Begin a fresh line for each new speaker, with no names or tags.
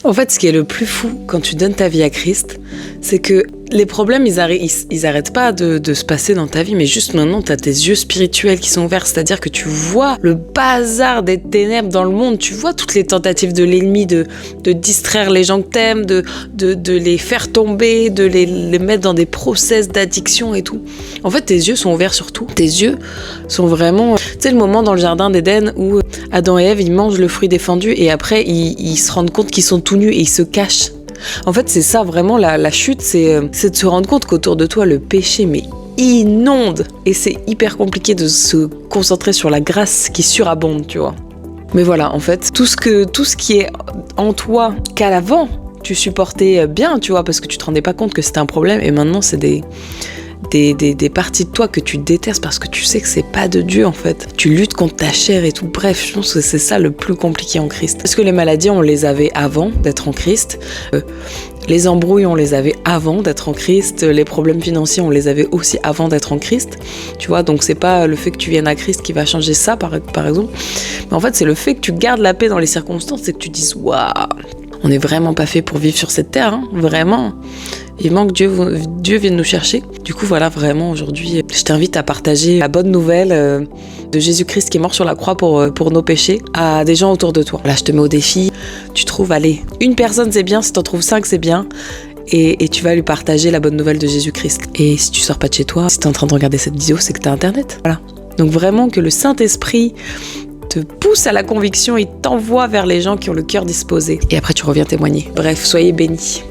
En fait, ce qui est le plus fou quand tu donnes ta vie à Christ, c'est que les problèmes, ils arrêtent pas de se passer dans ta vie, mais juste maintenant, tu as tes yeux spirituels qui sont ouverts, c'est-à-dire que tu vois le bazar des ténèbres dans le monde, tu vois toutes les tentatives de l'ennemi de distraire les gens que t'aimes, de les faire tomber, de les mettre dans des process d'addiction et tout. En fait, tes yeux sont ouverts sur tout. Tes yeux sont vraiment... Tu sais, le moment dans le jardin d'Éden où Adam et Ève, ils mangent le fruit défendu et après, ils se rendent compte qu'ils sont tout nus et ils se cachent. En fait, c'est ça vraiment la chute, c'est de se rendre compte qu'autour de toi, le péché, mais inonde. Et c'est hyper compliqué de se concentrer sur la grâce qui surabonde, tu vois. Mais voilà, en fait, tout ce qui est en toi qu'à l'avant, tu supportais bien, tu vois, parce que tu te rendais pas compte que c'était un problème. Et maintenant, c'est des parties de toi que tu détestes parce que tu sais que c'est pas de Dieu en fait. Tu luttes contre ta chair et tout. Bref, je pense que c'est ça le plus compliqué en Christ. Parce que les maladies, on les avait avant d'être en Christ. Les embrouilles, on les avait avant d'être en Christ. Les problèmes financiers, on les avait aussi avant d'être en Christ. Tu vois, donc c'est pas le fait que tu viennes à Christ qui va changer ça, par exemple. Mais en fait, c'est le fait que tu gardes la paix dans les circonstances, c'est que tu dises waouh, on n'est vraiment pas fait pour vivre sur cette terre, hein, vraiment. Il manque Dieu vienne nous chercher. Du coup, voilà, vraiment, aujourd'hui, je t'invite à partager la bonne nouvelle de Jésus-Christ qui est mort sur la croix pour nos péchés à des gens autour de toi. Là, je te mets au défi. Tu trouves, allez, une personne, c'est bien. Si t'en trouves 5, c'est bien. Et tu vas lui partager la bonne nouvelle de Jésus-Christ. Et si tu sors pas de chez toi, si t'es en train de regarder cette vidéo, c'est que t'as Internet. Voilà. Donc vraiment que le Saint-Esprit te pousse à la conviction, il t'envoie vers les gens qui ont le cœur disposé. Et après, tu reviens témoigner. Bref, soyez bénis.